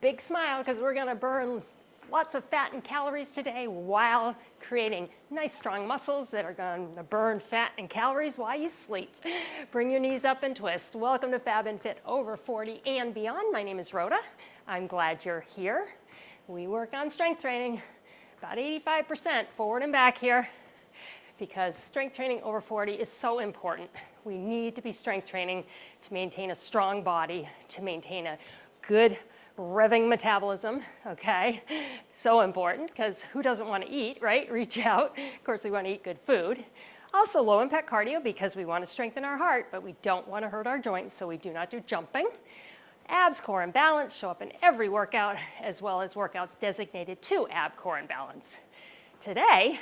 Big smile because we're going to burn lots of fat and calories today while creating nice strong muscles that are going to burn fat and calories while you sleep. Bring your knees up and twist. Welcome to Fab and Fit over 40 and beyond. My name is Rhoda. I'm glad you're here. We work on strength training about 85% forward and back here because strength training over 40 is so important. We need to be strength training to maintain a strong body, to maintain a good revving metabolism, okay? So important, because who doesn't want to eat, right? Reach out. Of course, we want to eat good food. Also, low impact cardio because we want to strengthen our heart, but we don't want to hurt our joints, so we do not do jumping. Abs, core, and balance show up in every workout, as well as workouts designated to ab, core, and balance. Today,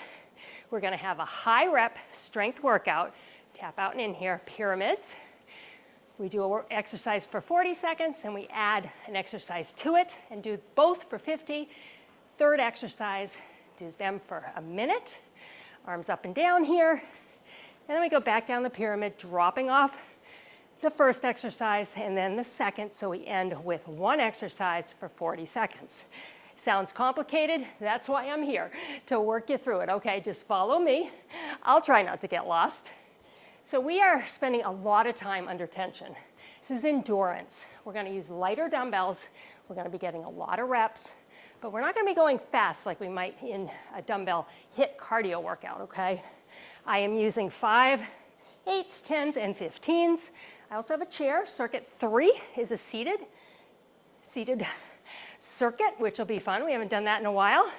we're going to have a high rep strength workout. Tap out and in here, pyramids. We do an exercise for 40 seconds, and we add an exercise to it and do both for 50. Third exercise, do them for a minute. Arms up and down here. And then we go back down the pyramid, dropping off the first exercise and then the second, so we end with one exercise for 40 seconds. Sounds complicated? That's why I'm here, to work you through it. Okay, just follow me. I'll try not to get lost. So we are spending a lot of time under tension. This is endurance. We're going to use lighter dumbbells. We're going to be getting a lot of reps, but we're not going to be going fast like we might in a dumbbell HIIT cardio workout, okay? I am using 5, 8s, 10s, and 15s. I also have a chair. Circuit 3 is a seated circuit, which will be fun. We haven't done that in a while.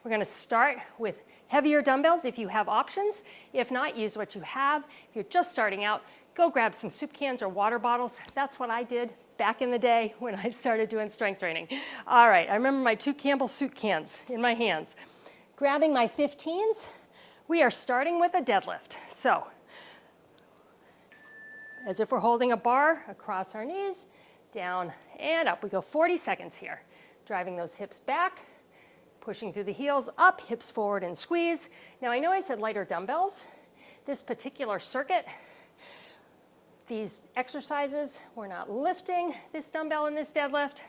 We're going to start with heavier dumbbells if you have options. If not, use what you have. If you're just starting out, go grab some soup cans or water bottles. That's what I did back in the day when I started doing strength training. All right, I remember my 2 Campbell soup cans in my hands. Grabbing my 15s, we are starting with a deadlift. So, as if we're holding a bar across our knees, down and up. We go 40 seconds here. Driving those hips back, pushing through the heels, up, hips forward and squeeze. Now I know I said lighter dumbbells. This particular circuit, these exercises, we're not lifting this dumbbell in this deadlift.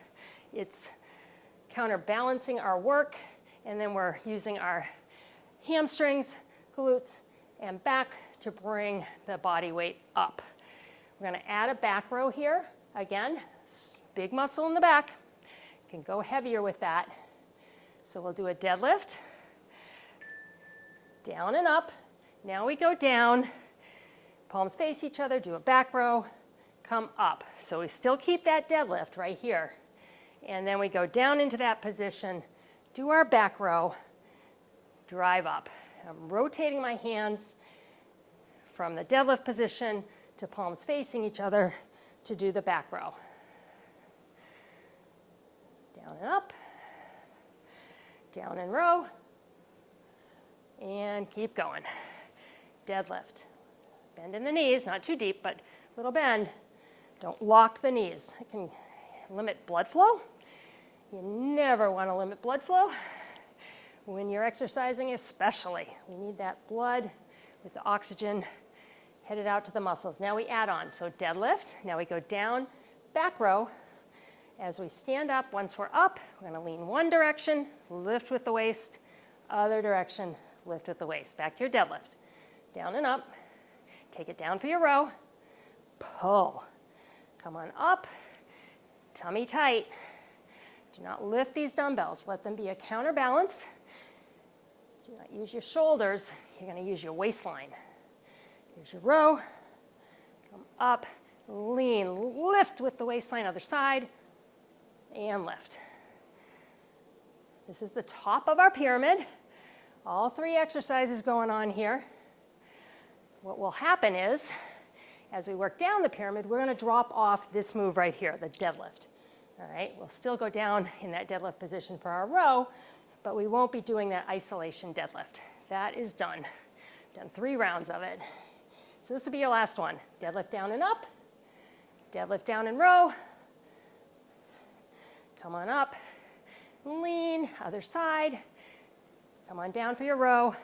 It's counterbalancing our work, and then we're using our hamstrings, glutes, and back to bring the body weight up. We're going to add a back row here. Again, big muscle in the back. You can go heavier with that. So we'll do a deadlift, down and up. Now we go down, palms face each other, do a back row, come up. So we still keep that deadlift right here. And then we go down into that position, do our back row, drive up. I'm rotating my hands from the deadlift position to palms facing each other to do the back row. Down and up. Down and row, and keep going. Deadlift. Bend in the knees, not too deep, but a little bend. Don't lock the knees. It can limit blood flow. You never want to limit blood flow when you're exercising, especially. We need that blood with the oxygen headed out to the muscles. Now we add on, so deadlift. Now we go down, back row. As we stand up, once we're up, we're going to lean one direction, lift with the waist, other direction, lift with the waist. Back to your deadlift. Down and up. Take it down for your row. Pull. Come on up. Tummy tight. Do not lift these dumbbells. Let them be a counterbalance. Do not use your shoulders. You're going to use your waistline. Here's your row. Come up. Lean. Lift with the waistline. Other side. And lift. This is the top of our pyramid. All 3 exercises going on here. What will happen is, as we work down the pyramid, we're going to drop off this move right here, the deadlift. All right, we'll still go down in that deadlift position for our row, but we won't be doing that isolation deadlift. That is done. Done 3 rounds of it. So this will be your last one. Deadlift down and up. Deadlift down and row. Come on up, lean, other side. Come on down for your row.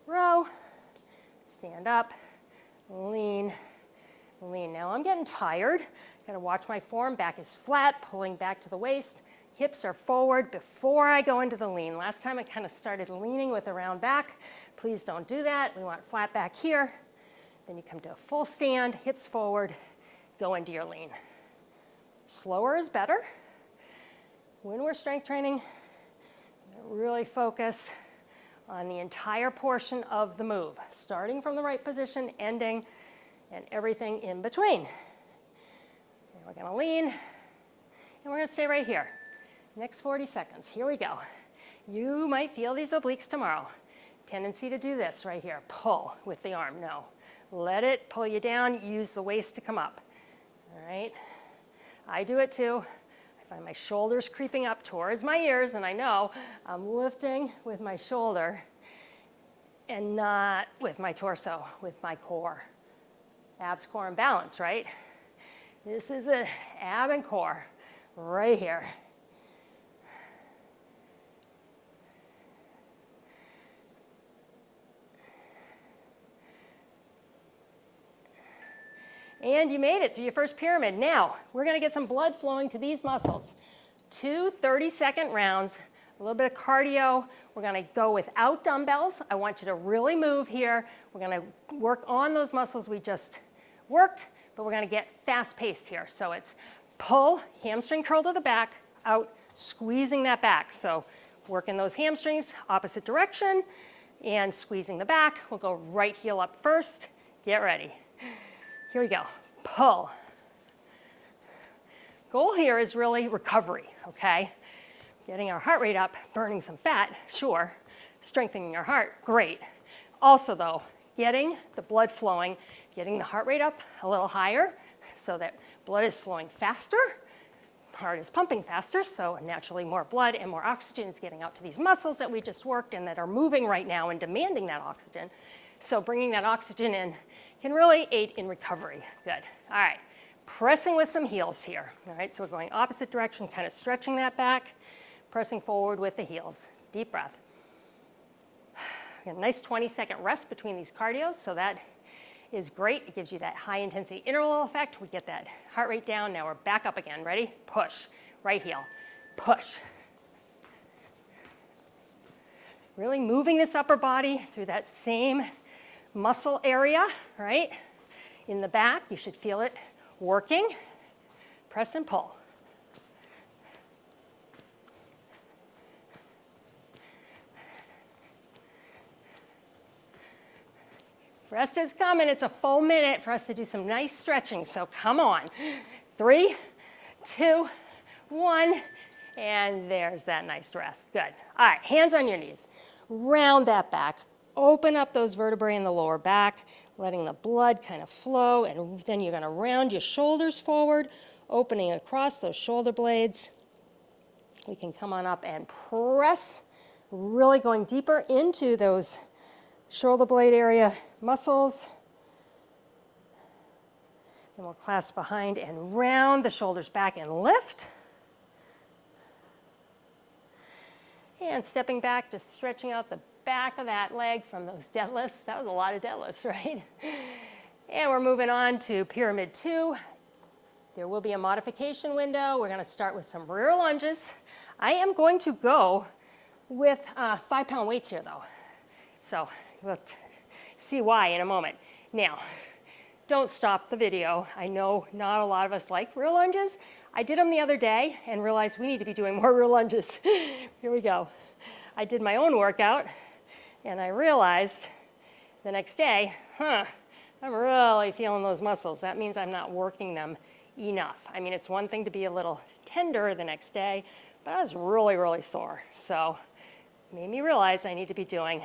Row, stand up, lean, lean. Now I'm getting tired Gotta watch my form. Back is flat, pulling back to the waist. Hips are forward before I go into the lean. Last time I kind of started leaning with a round back. Please don't do that. We want flat back here. Then you come to a full stand, hips forward, go into your lean. Slower is better. When we're strength training, really focus on the entire portion of the move, starting from the right position, ending, and everything in between. And we're gonna lean, and we're gonna stay right here. Next 40 seconds, here we go. You might feel these obliques tomorrow. Tendency to do this right here, pull with the arm, no. Let it pull you down, use the waist to come up, all right? I do it too. I find my shoulders creeping up towards my ears, and I know I'm lifting with my shoulder and not with my torso, with my core. Abs, core, and balance, right? This is an ab and core right here. And you made it through your first pyramid. Now, we're gonna get some blood flowing to these muscles. 2 30-second rounds, a little bit of cardio. We're gonna go without dumbbells. I want you to really move here. We're gonna work on those muscles we just worked, but we're gonna get fast-paced here. So it's pull, hamstring curl to the back, out, squeezing that back. So working those hamstrings, opposite direction, and squeezing the back. We'll go right heel up first. Get ready. Here we go, pull. Goal here is really recovery, okay? Getting our heart rate up, burning some fat, sure. Strengthening our heart, great. Also though, getting the blood flowing, getting the heart rate up a little higher so that blood is flowing faster, heart is pumping faster, so naturally more blood and more oxygen is getting out to these muscles that we just worked and that are moving right now and demanding that oxygen. So bringing that oxygen in can really aid in recovery. Good. All right. Pressing with some heels here. All right. So we're going opposite direction, kind of stretching that back, pressing forward with the heels. Deep breath. A nice 20-second rest between these cardios. So that is great. It gives you that high intensity interval effect. We get that heart rate down. Now we're back up again. Ready? Push. Right heel. Push. Really moving this upper body through that same muscle area, right? In the back, you should feel it working. Press and pull. Rest is coming. It's a full minute for us to do some nice stretching, so come on. 3, 2, 1, and there's that nice rest. Good. All right, hands on your knees. Round that back. Open up those vertebrae in the lower back, letting the blood kind of flow, and then you're gonna round your shoulders forward, opening across those shoulder blades. We can come on up and press, really going deeper into those shoulder blade area muscles. Then we'll clasp behind and round the shoulders back and lift. And stepping back, just stretching out the back of that leg from those deadlifts. That was a lot of deadlifts, right? And we're moving on to pyramid 2. There will be a modification window. We're gonna start with some rear lunges. I am going to go with 5-pound weights here though. So we'll see why in a moment. Now, don't stop the video. I know not a lot of us like rear lunges. I did them the other day and realized we need to be doing more rear lunges. Here we go. I did my own workout and I realized the next day, I'm really feeling those muscles. That means I'm not working them enough. I mean, it's one thing to be a little tender the next day, but I was really, really sore. So it made me realize I need to be doing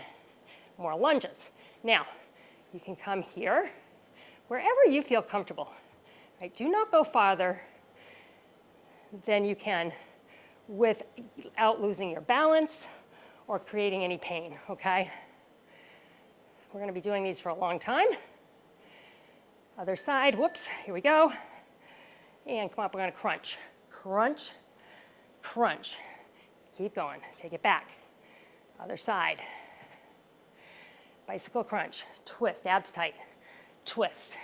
more lunges. Now, you can come here, wherever you feel comfortable. Right? Do not go farther than you can without losing your balance or creating any pain, okay? We're gonna be doing these for a long time. Other side, whoops, here we go. And come up, we're gonna crunch. Crunch, crunch. Keep going, take it back. Other side. Bicycle crunch, twist, abs tight, twist.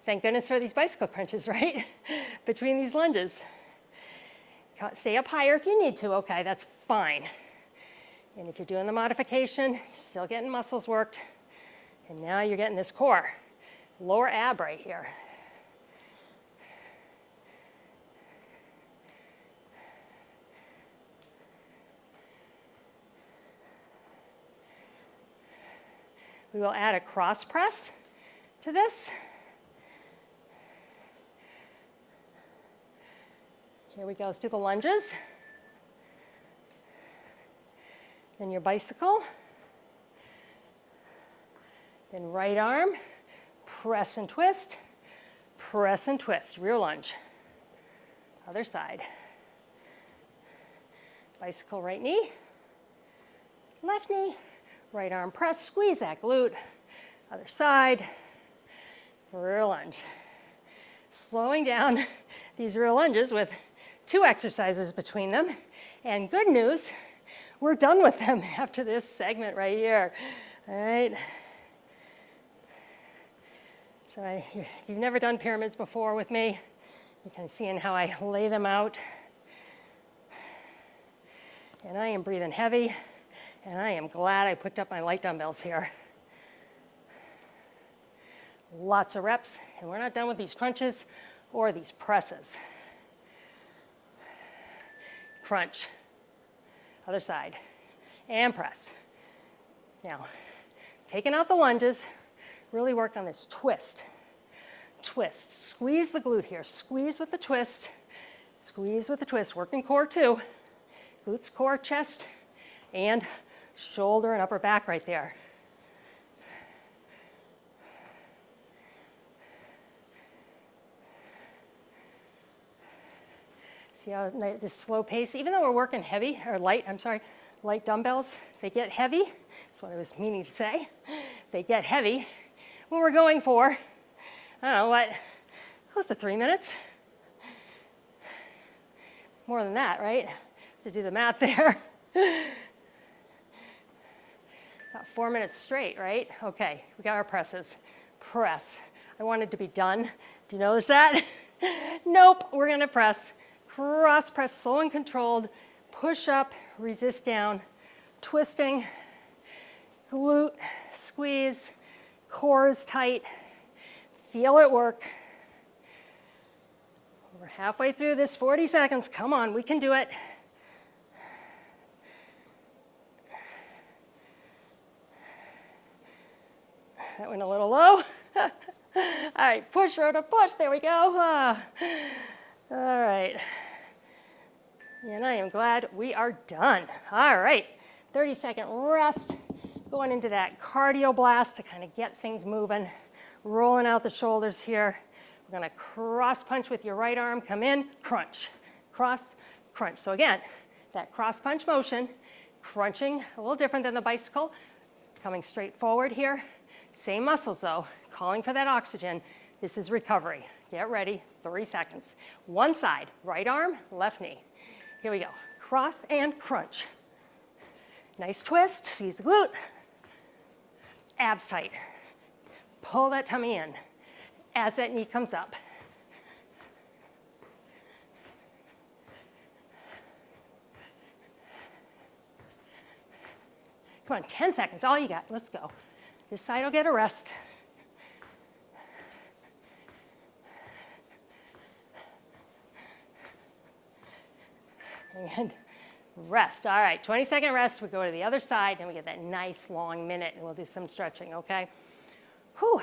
Thank goodness for these bicycle crunches, right? Between these lunges. Stay up higher if you need to, okay, that's fine. And if you're doing the modification, you're still getting muscles worked. And now you're getting this core, lower ab right here. We will add a cross press to this. Here we go, let's do the lunges. Then your bicycle. Then right arm, press and twist, rear lunge. Other side. Bicycle right knee, left knee, right arm press, squeeze that glute. Other side, rear lunge. Slowing down these rear lunges with 2 exercises between them. And good news, we're done with them after this segment right here. All right. So if you've never done pyramids before with me, you're kind of seeing how I lay them out. And I am breathing heavy, and I am glad I picked up my light dumbbells here. Lots of reps, and we're not done with these crunches or these presses. Crunch, other side, and press. Now, taking out the lunges, really work on this twist. Twist, squeeze the glute here, squeeze with the twist, working core too. Glutes, core, chest, and shoulder and upper back right there. See how this slow pace, even though we're working heavy, or light dumbbells, they get heavy. That's what I was meaning to say. They get heavy when we're going for, I don't know what, close to 3 minutes. More than that, right? To do the math there. About 4 minutes straight, right? Okay, we got our presses. Press. I wanted to be done. Do you notice that? Nope, we're gonna press. Cross press, slow and controlled. Push up, resist down. Twisting, glute, squeeze, core is tight. Feel it work. We're halfway through this 40 seconds. Come on, we can do it. That went a little low. All right, push, rota, push. There we go. All right. And I am glad we are done. All right, 30-second rest. Going into that cardio blast to kind of get things moving. Rolling out the shoulders here. We're gonna cross punch with your right arm. Come in, crunch. Cross, crunch. So again, that cross punch motion, crunching, a little different than the bicycle. Coming straight forward here. Same muscles though, calling for that oxygen. This is recovery. Get ready, 30 seconds. One side, right arm, left knee. Here we go. Cross and crunch. Nice twist, squeeze the glute. Abs tight. Pull that tummy in as that knee comes up. Come on, 10 seconds, all you got, let's go. This side will get a rest. And rest, all right, 20-second rest. We go to the other side and we get that nice long minute and we'll do some stretching, okay? Whew.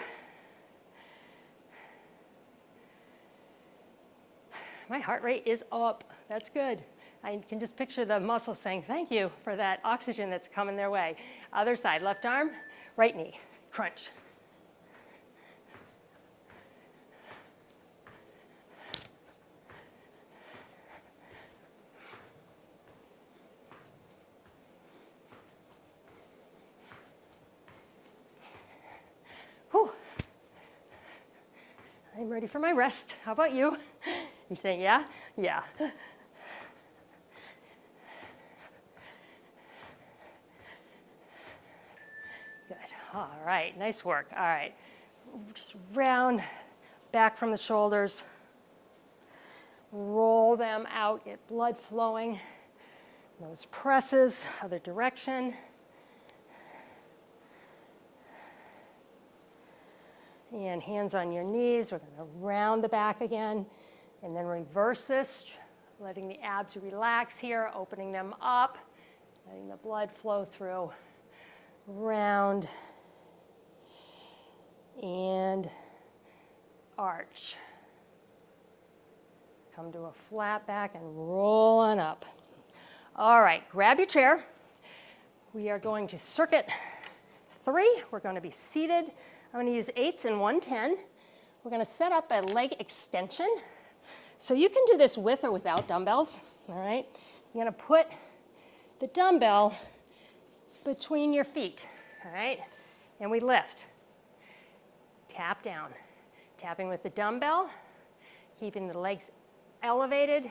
My heart rate is up, that's good. I can just picture the muscles saying, thank you for that oxygen that's coming their way. Other side, left arm, right knee, crunch. Whew. I'm ready for my rest. How about you? You saying, yeah? Yeah. Good. All right, nice work. All right, just round back from the shoulders. Roll them out, get blood flowing. Those presses, other direction. And hands on your knees. We're going to round the back again. And then reverse this, letting the abs relax here, opening them up, letting the blood flow through. Round and arch. Come to a flat back and roll on up. All right, grab your chair. We are going to circuit 3. We're going to be seated. I'm going to use 8s and 110. We're going to set up a leg extension. So you can do this with or without dumbbells, all right? You're going to put the dumbbell between your feet, all right? And we lift. Tap down. Tapping with the dumbbell, keeping the legs elevated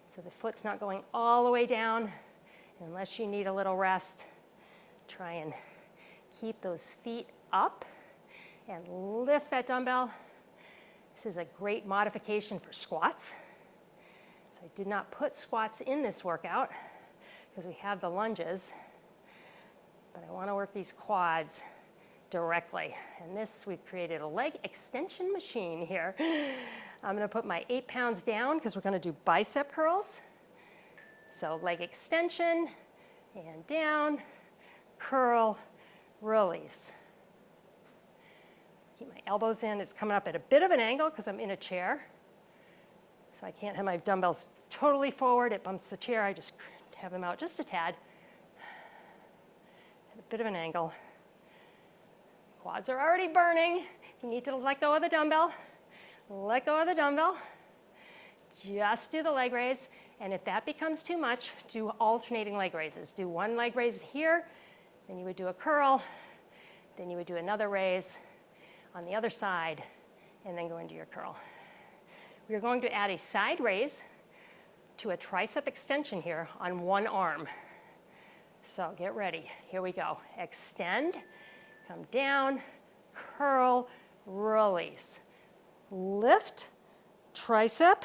so the foot's not going all the way down. Unless you need a little rest, try and keep those feet up and lift that dumbbell. This is a great modification for squats. So I did not put squats in this workout because we have the lunges, but I want to work these quads directly. And this, we've created a leg extension machine here. I'm going to put my 8 pounds down because we're going to do bicep curls. So leg extension and down, curl, release. Keep my elbows in. It's coming up at a bit of an angle because I'm in a chair. So I can't have my dumbbells totally forward. It bumps the chair. I just have them out just a tad. At a bit of an angle. Quads are already burning. You need to let go of the dumbbell. Let go of the dumbbell. Just do the leg raise. And if that becomes too much, do alternating leg raises. Do one leg raise here, then you would do a curl, then you would do another raise on the other side, and then go into your curl. We are going to add a side raise to a tricep extension here on one arm. So get ready. Here we go. Extend, come down, curl, release. Lift, tricep,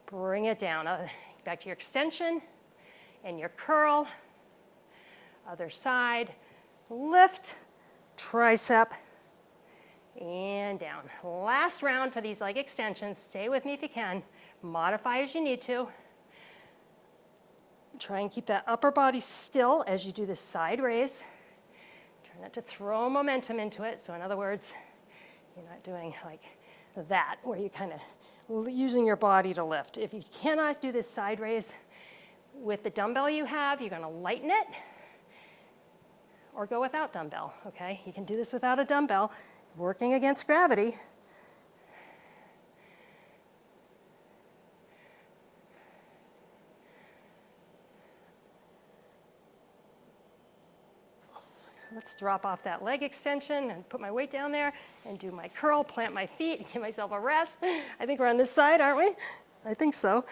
bring it down. Back to your extension and your curl. Other side, lift, tricep, and down. Last round for these leg extensions. Stay with me if you can. Modify as you need to. Try and keep that upper body still as you do this side raise. Try not to throw momentum into it. So in other words, you're not doing like that, where you're kind of using your body to lift. If you cannot do this side raise with the dumbbell you have, you're going to lighten it or go without dumbbell, okay? You can do this without a dumbbell, working against gravity. Let's drop off that leg extension and put my weight down there and do my curl, plant my feet, give myself a rest. I think we're on this side, aren't we? I think so.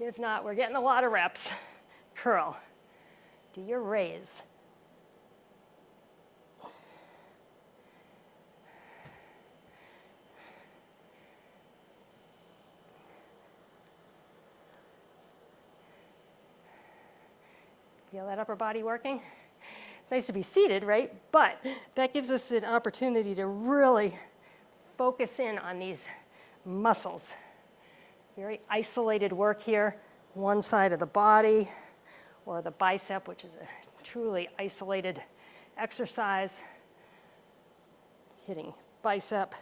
If not, we're getting a lot of reps. Curl. Do your raise. Feel that upper body working? It's nice to be seated, right? But that gives us an opportunity to really focus in on these muscles. Very isolated work here. One side of the body, or the bicep, which is a truly isolated exercise. Hitting bicep,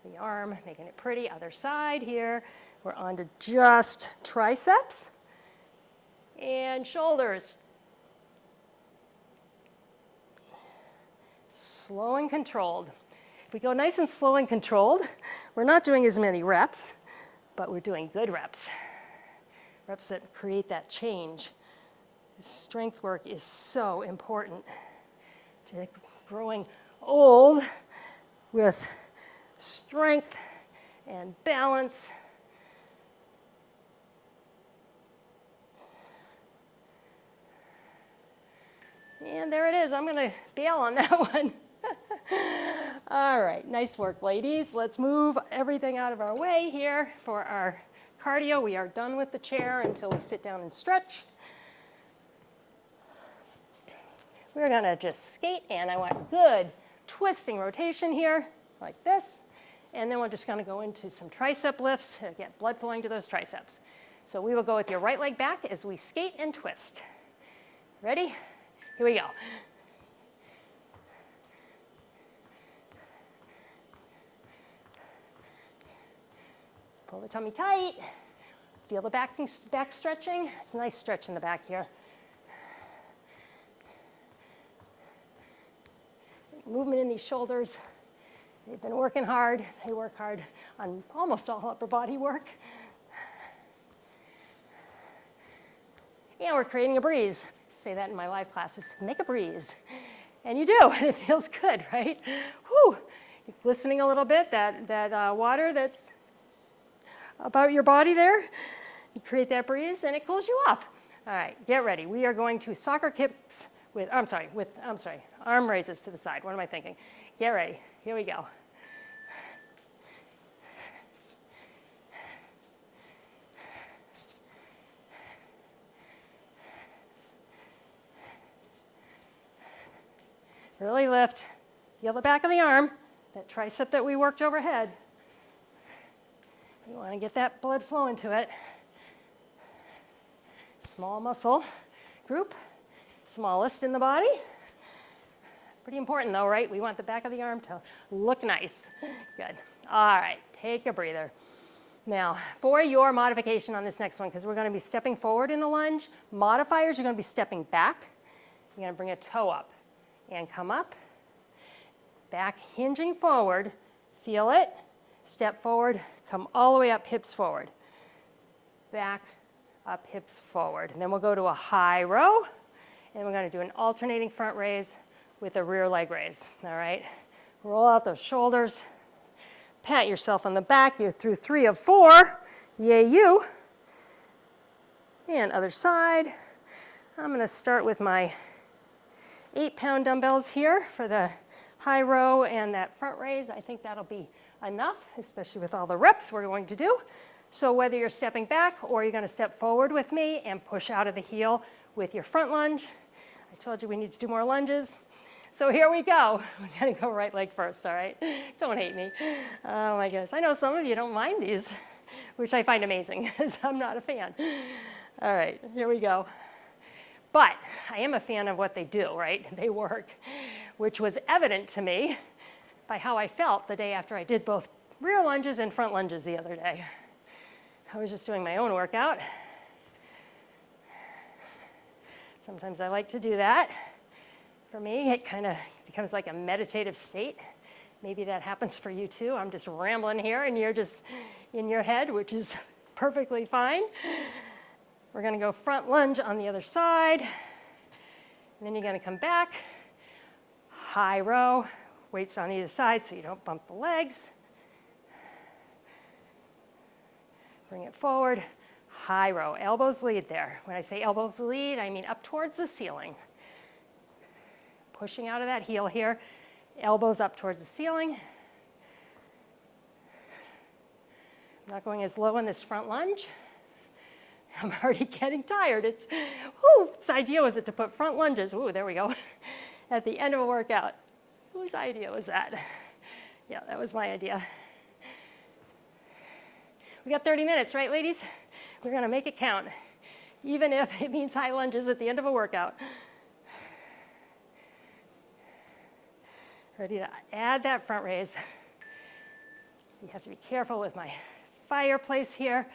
the arm, making it pretty. Other side here. We're on to just triceps and shoulders. Slow and controlled. If we go nice and slow and controlled, we're not doing as many reps, but we're doing good reps. Reps that create that change. Strength work is so important to growing old with strength and balance. And there it is. I'm going to bail on that one. All right, nice work, ladies. Let's move everything out of our way here for our cardio. We are done with the chair until we sit down and stretch. We're gonna just skate, and I want good twisting rotation here, like this. And then we're just gonna go into some tricep lifts to get blood flowing to those triceps. So we will go with your right leg back as we skate and twist. Ready? Here we go. Pull the tummy tight. Feel the back stretching. It's a nice stretch in the back here. Movement in these shoulders. They've been working hard. They work hard on almost all upper body work. And we're creating a breeze. I say that in my live classes, make a breeze. And you do, and it feels good, right? Whew. You're glistening a little bit, that water that's about your body there. You create that breeze, and it cools you off. All right, get ready. We are going to soccer kicks with arm raises to the side. What am I thinking? Get ready. Here we go. Really lift. Feel the back of the arm, that tricep that we worked overhead. You want to get that blood flowing to it. Small muscle group, smallest in the body. Pretty important though, right? We want the back of the arm to look nice. Good. All right, take a breather. Now, for your modification on this next one, because we're going to be stepping forward in the lunge, modifiers, you're going to be stepping back. You're going to bring a toe up and come up. Back hinging forward, feel it. Step forward, come all the way up, hips forward. Back, up, hips forward. And then we'll go to a high row, and we're going to do an alternating front raise with a rear leg raise, all right? Roll out those shoulders. Pat yourself on the back. You're through 3 of 4. Yay, you. And other side. I'm going to start with my 8-pound dumbbells here for the high row and that front raise. I think that'll be enough, especially with all the reps we're going to do. So whether you're stepping back or you're going to step forward with me and push out of the heel with your front lunge. I told you we need to do more lunges. So here we go. We're going to go right leg first, all right? Don't hate me. Oh my goodness. I know some of you don't mind these, which I find amazing because I'm not a fan. All right, here we go. But I am a fan of what they do, right? They work, which was evident to me by how I felt the day after I did both rear lunges and front lunges the other day. I was just doing my own workout. Sometimes I like to do that. For me, it kind of becomes like a meditative state. Maybe that happens for you too. I'm just rambling here and you're just in your head, which is perfectly fine. We're going to go front lunge on the other side. And then you're going to come back. High row. Weights on either side so you don't bump the legs. Bring it forward. High row. Elbows lead there. When I say elbows lead, I mean up towards the ceiling. Pushing out of that heel here. Elbows up towards the ceiling. I'm not going as low in this front lunge. I'm already getting tired. Whose idea was it to put front lunges? Ooh, there we go. At the end of a workout. Whose idea was that? Yeah, that was my idea. We got 30 minutes, right, ladies? We're going to make it count, even if it means high lunges at the end of a workout. Ready to add that front raise. You have to be careful with my fireplace here.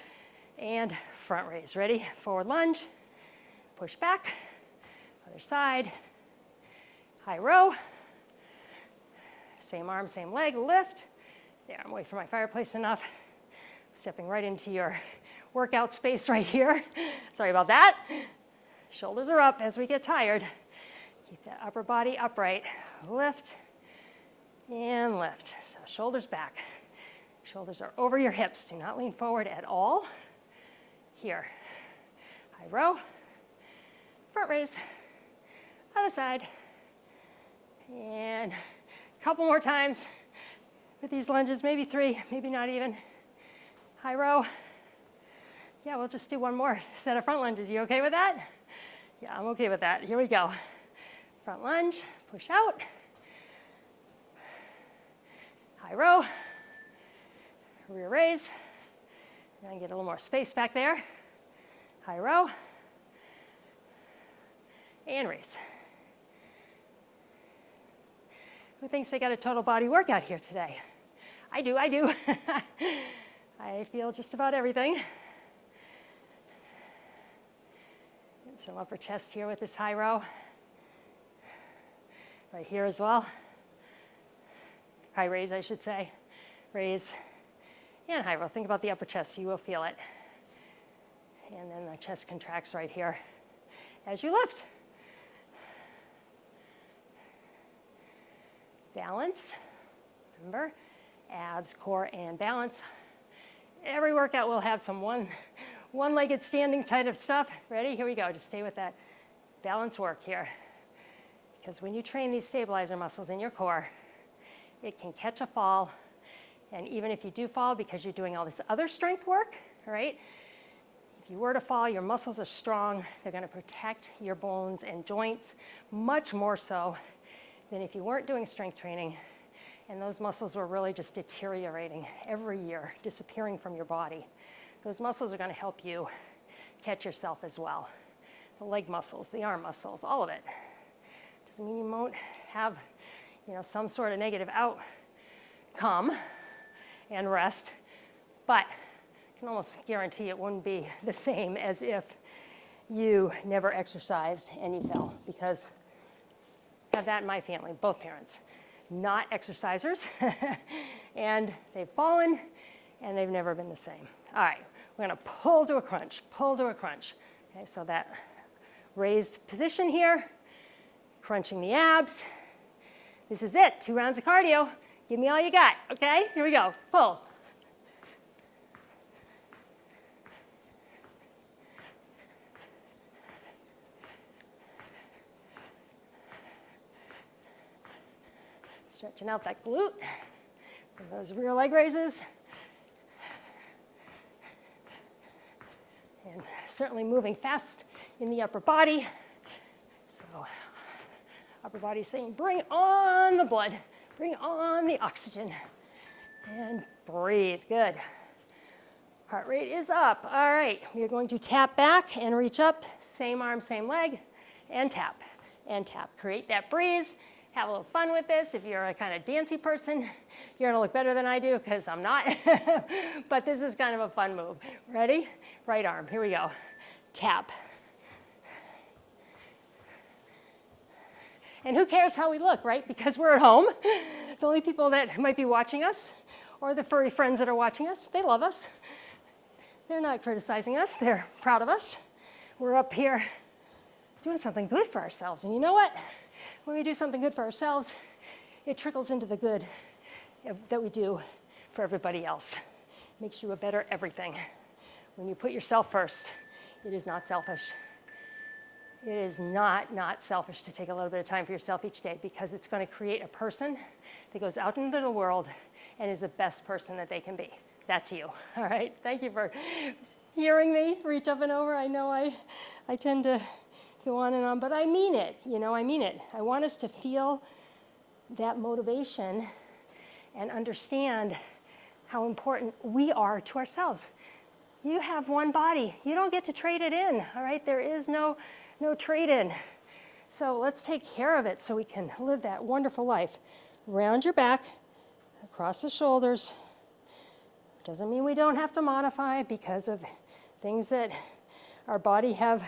And front raise. Ready? Forward lunge. Push back. Other side. High row. Same arm, same leg. Lift. There, I'm away from my fireplace enough. Stepping right into your workout space right here. Sorry about that. Shoulders are up as we get tired. Keep that upper body upright. Lift and lift. So shoulders back. Shoulders are over your hips. Do not lean forward at all. Here. High row. Front raise. Other side. And a couple more times. with these lunges, maybe 3, maybe not even. High row. Yeah, we'll just do one more set of front lunges. You okay with that? Yeah, I'm okay with that. Here we go. Front lunge, push out. High row. Rear raise. Now get a little more space back there. High row. And raise. Who thinks they got a total body workout here today? I do. I feel just about everything. And some upper chest here with this high row. Right here as well. High raise, I should say. Raise and high row. Think about the upper chest. You will feel it. And then the chest contracts right here as you lift. Balance. Remember, abs, core, and balance. Every workout will have some one-legged standing type of stuff. Ready? Here we go. Just stay with that balance work here. Because when you train these stabilizer muscles in your core, it can catch a fall. And even if you do fall because you're doing all this other strength work, all right? If you were to fall, your muscles are strong. They're going to protect your bones and joints much more so than if you weren't doing strength training and those muscles were really just deteriorating every year, disappearing from your body. Those muscles are going to help you catch yourself as well. The leg muscles, the arm muscles, all of it. Doesn't mean you won't have, some sort of negative outcome and rest, but I can almost guarantee it wouldn't be the same as if you never exercised and you fell, because I have that in my family, both parents. Not exercisers, and they've fallen, and they've never been the same. All right, we're gonna pull to a crunch, pull to a crunch. Okay, so that raised position here, crunching the abs. This is it, 2 rounds of cardio. Give me all you got, okay? Here we go, pull. Stretching out that glute for those rear leg raises. And certainly moving fast in the upper body. So upper body saying, bring on the blood, bring on the oxygen. And breathe, good. Heart rate is up. All right, we are going to tap back and reach up, same arm, same leg, and tap, and tap. Create that breeze. Have a little fun with this. If you're a kind of dancey person, you're gonna look better than I do because I'm not. But this is kind of a fun move. Ready? Right arm, here we go. Tap. And who cares how we look, right? Because we're at home. The only people that might be watching us, or the furry friends that are watching us, they love us. They're not criticizing us, they're proud of us. We're up here doing something good for ourselves. And you know what? When we do something good for ourselves, it trickles into the good that we do for everybody else. Makes you a better everything. When you put yourself first, it is not selfish. It is not selfish to take a little bit of time for yourself each day, because it's going to create a person that goes out into the world and is the best person that they can be. That's you. All right. Thank you for hearing me reach up and over. I know I tend to go on and on, but I mean it, I mean it. I want us to feel that motivation and understand how important we are to ourselves. You have one body. You don't get to trade it in, all right? There is no trade-in. So let's take care of it so we can live that wonderful life. Round your back, across the shoulders. Doesn't mean we don't have to modify because of things that our body have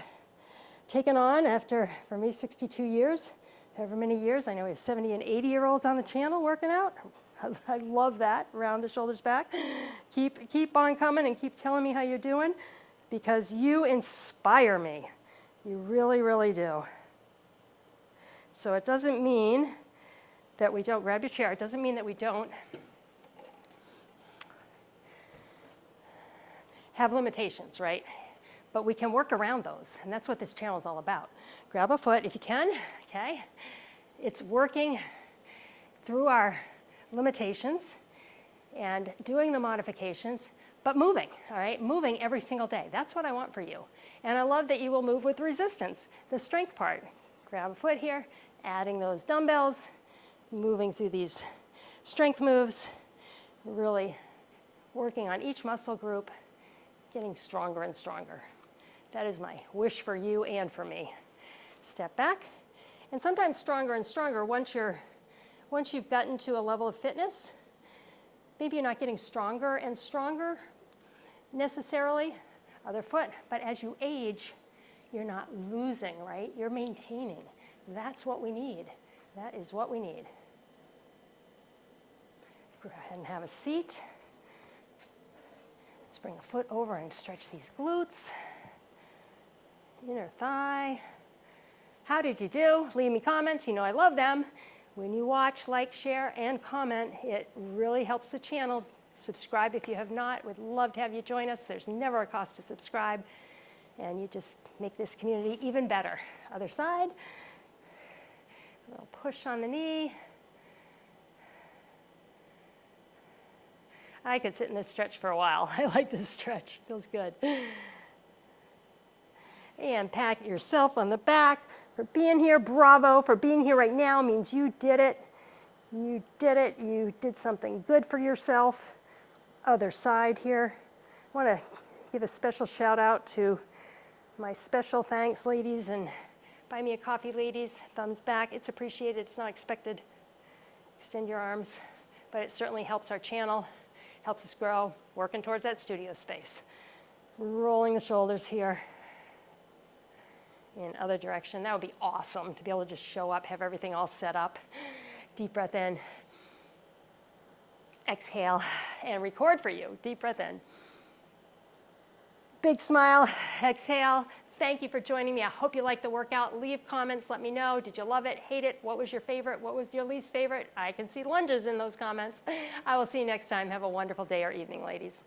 taken on after, for me, 62 years, however many years. I know we have 70 and 80-year-olds on the channel working out. I love that, round the shoulders back. Keep on coming and keep telling me how you're doing, because you inspire me. You really, really do. So it doesn't mean that we don't, grab your chair, it doesn't mean that we don't have limitations, right? But we can work around those, and that's what this channel is all about. Grab a foot if you can, okay? It's working through our limitations and doing the modifications, but moving, all right? Moving every single day. That's what I want for you. And I love that you will move with resistance, the strength part. Grab a foot here, adding those dumbbells, moving through these strength moves, really working on each muscle group, getting stronger and stronger. That is my wish for you and for me. Step back, and sometimes stronger and stronger once you've gotten to a level of fitness. Maybe you're not getting stronger and stronger necessarily, other foot, but as you age, you're not losing, right? You're maintaining. That's what we need. That is what we need. Go ahead and have a seat. Let's bring a foot over and stretch these glutes. Inner thigh. How did you do? Leave me comments. You know I love them. When you watch, like, share, and comment, it really helps the channel. Subscribe if you have not. We'd love to have you join us. There's never a cost to subscribe. And you just make this community even better. Other side. A little push on the knee. I could sit in this stretch for a while. I like this stretch. Feels good. And pat yourself on the back for being here. Bravo. For being here right now means you did it. You did it. You did something good for yourself. Other side here. I want to give a special shout out to my special thanks ladies and buy me a coffee ladies. Thumbs back. It's appreciated. It's not expected. Extend your arms. But it certainly helps our channel. Helps us grow. Working towards that studio space. Rolling the shoulders here. In other direction. That would be awesome to be able to just show up, have everything all set up. Deep breath in. Exhale and record for you. Deep breath in. Big smile. Exhale. Thank you for joining me. I hope you liked the workout. Leave comments. Let me know. Did you love it? Hate it? What was your favorite? What was your least favorite? I can see lunges in those comments. I will see you next time. Have a wonderful day or evening, ladies.